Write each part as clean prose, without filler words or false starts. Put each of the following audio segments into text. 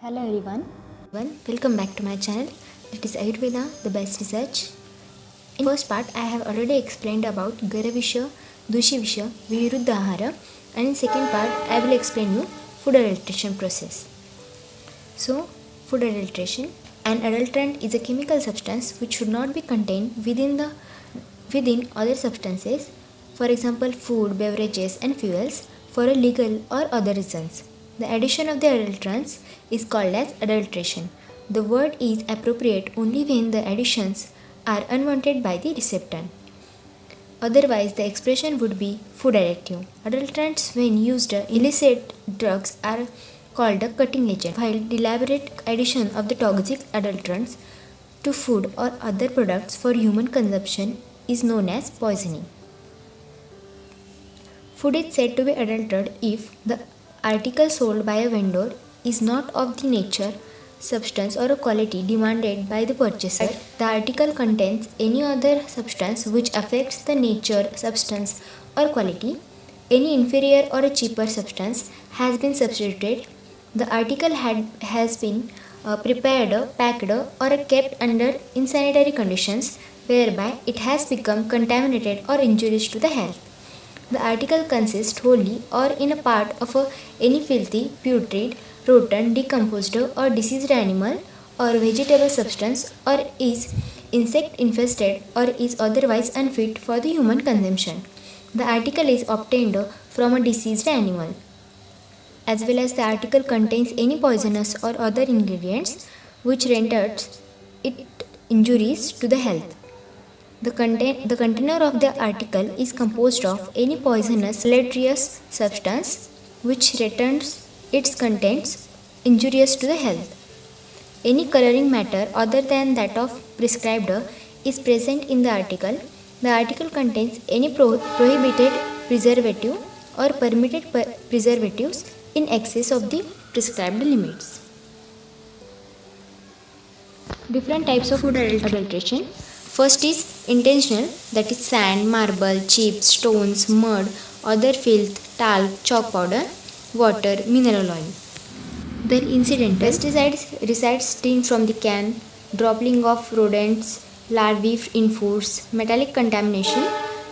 Hello everyone. Welcome back to my channel. It is Ayurveda, the best research. In first part, I have already explained about Garavisha, Dushivisha, Viruddha Ahara, and in second part, I will explain you food adulteration process. So, food adulteration. An adulterant is a chemical substance which should not be contained within other substances, for example, food, beverages, and fuels, for a legal or other reasons. The addition of the adulterants is called as adulteration. The word is appropriate only when the additions are unwanted by the recipient. Otherwise, the expression would be food additive. Adulterants, when used illicit drugs, are called a cutting agent, while deliberate addition of the toxic adulterants to food or other products for human consumption is known as poisoning. Food is said to be adulterated if the article sold by a vendor is not of the nature, substance, or a quality demanded by the purchaser. The article contains any other substance which affects the nature, substance, or quality. Any inferior or a cheaper substance has been substituted. The article has been prepared, packed, or kept under insanitary conditions, whereby it has become contaminated or injurious to the health. The article consists wholly or in a part of any filthy, putrid, rotten, decomposed, or diseased animal or vegetable substance, or is insect infested, or is otherwise unfit for the human consumption. The article is obtained from a diseased animal, as well as the article contains any poisonous or other ingredients which renders it injurious to the health. The container of the article is composed of any poisonous, deleterious substance which renders its contents injurious to the health. Any coloring matter other than that of prescribed is present in the article. The article contains any prohibited preservative or permitted preservatives in excess of the prescribed limits. Different types of food adulteration. First is intentional, that is sand, marble, chips, stones, mud, other filth, talc, chalk powder, water, mineral oil. Then incidental. Pesticides resides stain from the can, dropping of rodents, larvae in foods, metallic contamination.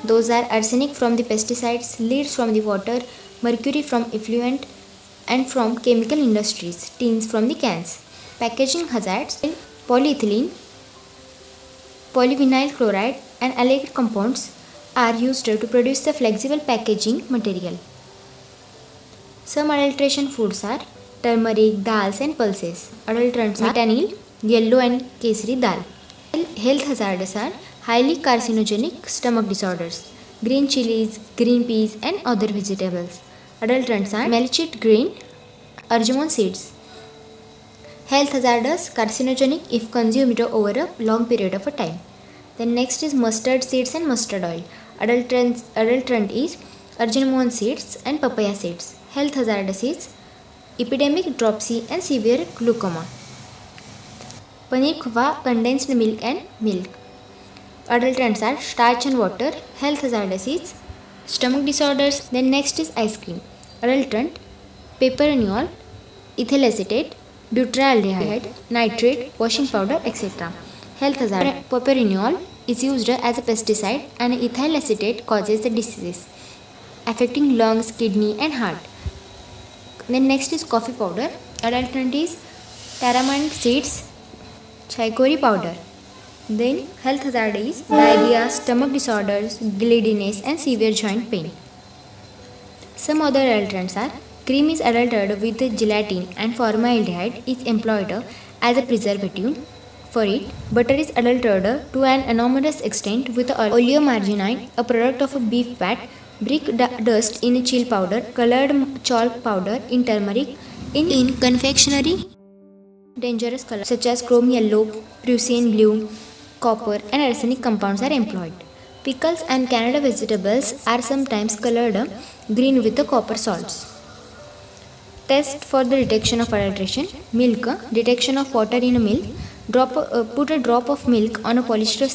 Those are arsenic from the pesticides, lead from the water, mercury from effluent and from chemical industries, tins from the cans. Packaging hazards, polyethylene, polyvinyl chloride and allied compounds are used to produce the flexible packaging material. Some adulteration foods are turmeric, dals and pulses. Adulterants are metanil, yellow and kesari dal. Health hazards are highly carcinogenic stomach disorders, green chilies, green peas and other vegetables. Adulterants are malichit grain, arjumon seeds. Health hazardous, carcinogenic if consumed over a long period of a time. Then next is mustard seeds and mustard oil. Adulterant is arjumon seeds and papaya seeds. Health hazardous is epidemic dropsy and severe glaucoma. Paneer khova, condensed milk and milk. Adulterants are starch and water. Health hazardous is stomach disorders. Then next is ice cream. Adulterant peperenol, ethyl acetate, butyraldehyde, nitrate, washing powder, etc. Health hazard. Peperenol is used as a pesticide and ethyl acetate causes the diseases affecting lungs, kidney and heart. Then next is coffee powder. Adulterant is tamarind seeds, chicory powder. Then health hazard is diarrhea, stomach disorders, giddiness and severe joint pain. Some other adulterants are cream is adulterated with gelatin and formaldehyde is employed as a preservative for it. Butter is adulterated to an enormous extent with oleomargarine, a product of a beef fat, brick dust in chill powder, colored chalk powder in turmeric, in confectionery. Dangerous colors such as chrome yellow, Prussian blue, copper and arsenic compounds are employed. Pickles and Canada vegetables are sometimes colored green with the copper salts. Test for the detection of adulteration. Milk, detection of water in a milk. Put a drop of milk on a polyester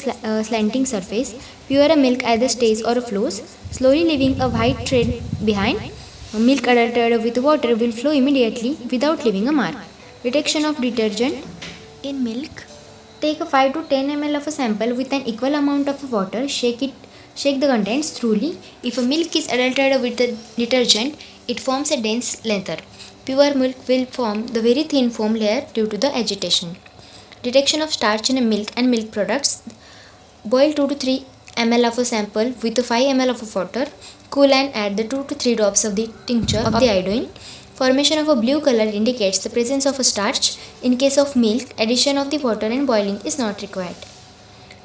slanting surface. Pure milk either stays or flows, slowly leaving a white trail behind. Milk adulterated with water will flow immediately without leaving a mark. Detection of detergent in milk. Take a 5 to 10 ml of a sample with an equal amount of water. Shake the contents thoroughly. If a milk is adulterated with the detergent, it forms a dense lather. Pure milk will form the very thin foam layer due to the agitation. Detection of starch in a milk and milk products. Boil 2 to 3 ml of a sample with 5 ml of water. Cool and add the 2 to 3 drops of the tincture of the iodine. Formation of a blue color indicates the presence of a starch. In case of milk, addition of the water and boiling is not required.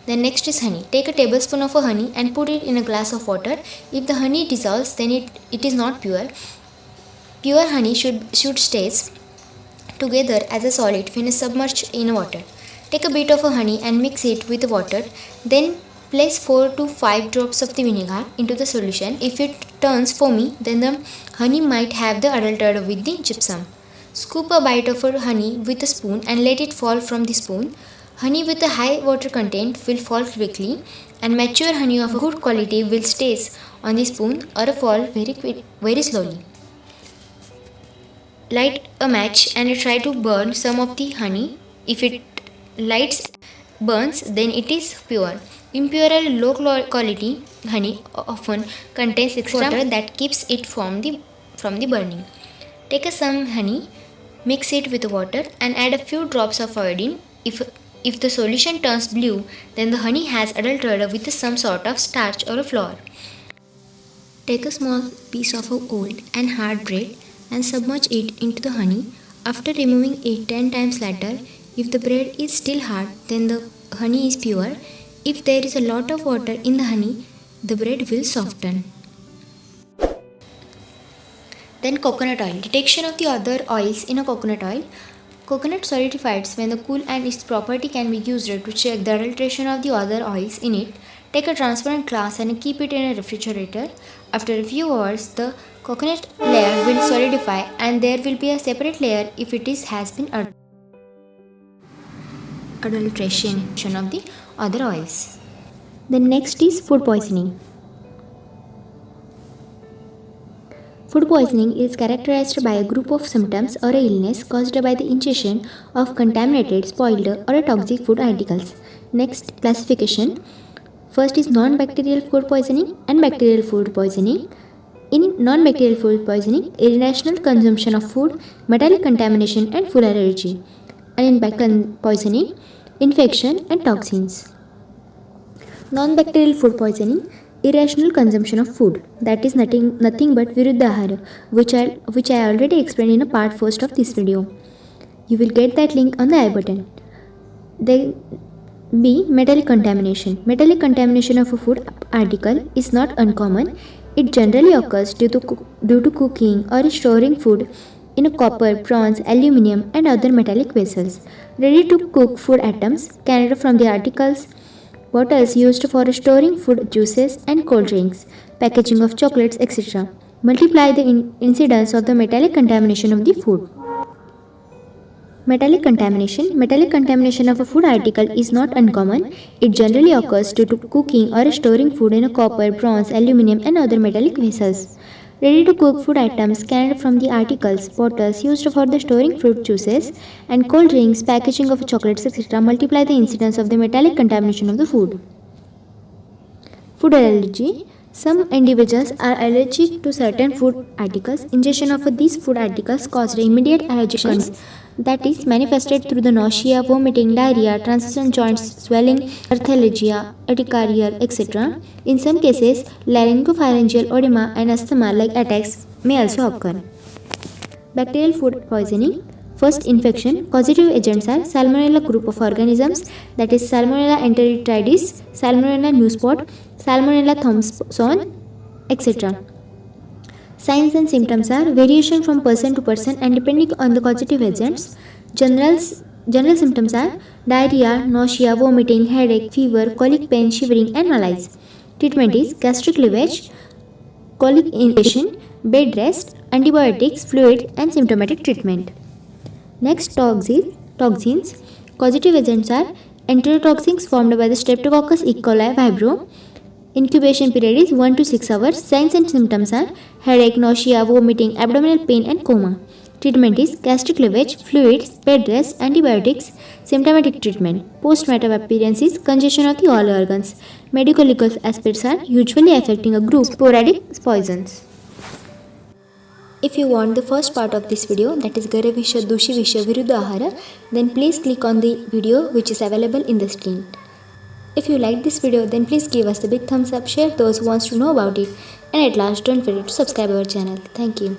Then next is honey. Take a tablespoon of honey and put it in a glass of water. If the honey dissolves, then it is not pure. Pure honey should stay together as a solid when submerged in water. Take a bit of honey and mix it with water. Then place 4 to 5 drops of the vinegar into the solution. If it turns foamy, then the honey might have the adulterated with the gypsum. Scoop a bite of honey with a spoon and let it fall from the spoon. Honey with a high water content will fall quickly, and mature honey of a good quality will stay on the spoon or fall very slowly. Light a match and try to burn some of the honey. If it burns, then it is pure. Impure or low quality honey often contains extra water that keeps it from the burning. Take some honey, mix it with water and add a few drops of iodine. If the solution turns blue, then the honey has adulterated with some sort of starch or a flour. Take a small piece of old and hard bread and submerge it into the honey. After removing it 10 times later, if the bread is still hard, then the honey is pure. If there is a lot of water in the honey, the bread will soften. Then coconut oil. Detection of the other oils in a coconut oil. Coconut solidifies when the cool and its property can be used to check the adulteration of the other oils in it. Take a transparent glass and keep it in a refrigerator. After a few hours, the coconut layer will solidify and there will be a separate layer if it has been adulteration of the other oils. Then next is food poisoning. Food poisoning is characterized by a group of symptoms or a illness caused by the ingestion of contaminated, spoiled, or toxic food articles. Next, classification. First is non-bacterial food poisoning and bacterial food poisoning. In non-bacterial food poisoning, irrational consumption of food, metallic contamination, and food allergy. And in bacterial poisoning, infection and toxins. Non-bacterial food poisoning, irrational consumption of food, that is nothing but viruddha ahara, which I already explained in a part first of this video. You will get that link on the I button. Then B. Metallic contamination. Metallic contamination of a food article is not uncommon. It generally occurs due to cooking or storing food in a copper, bronze, aluminium and other metallic vessels. Ready to cook food items carried from the articles, bottles used for storing food, juices and cold drinks, packaging of chocolates, etc. Multiply the incidence of the metallic contamination of the food. Metallic contamination of a food article is not uncommon. It generally occurs due to cooking or storing food in a copper, bronze, aluminium and other metallic vessels. Ready to cook food items carried from the articles, bottles used for the storing fruit juices and cold drinks, packaging of chocolates, etc. Multiply the incidence of the metallic contamination of the food. Food allergy. Some individuals are allergic to certain food articles. Ingestion of these food articles causes immediate allergies, that is manifested through the nausea, vomiting, diarrhea, transition joints, swelling, arthalgia, urticaria, etc. In some cases, laryngopharyngeal edema and asthma-like attacks may also occur. Bacterial food poisoning. First infection. Causative agents are Salmonella group of organisms, that is Salmonella enteritidis, Salmonella newsport, Salmonella thompsoni, etc. Signs and symptoms are variation from person to person and depending on the causative agents. General symptoms are diarrhea, nausea, vomiting, headache, fever, colic pain, shivering and malaise. Treatment is gastric lavage, colic inhalation, bed rest, antibiotics, fluid and symptomatic treatment. Next, toxins. Causative agents are enterotoxins formed by the Streptococcus E. coli vibrio. Incubation period is 1 to 6 hours. Signs and symptoms are headache, nausea, vomiting, abdominal pain and coma. Treatment is gastric lavage, fluids, bed rest, antibiotics. Symptomatic treatment. Postmortem appearance is congestion of the all organs. Medical legal aspects are usually affecting a group. Sporadic poisons. If you want the first part of this video, that is Garavisha Dushi Visha Viruddha Ahara, then please click on the video which is available in the screen. If you like this video, then please give us a big thumbs up, share those who wants to know about it, and at last don't forget to subscribe our channel. Thank you.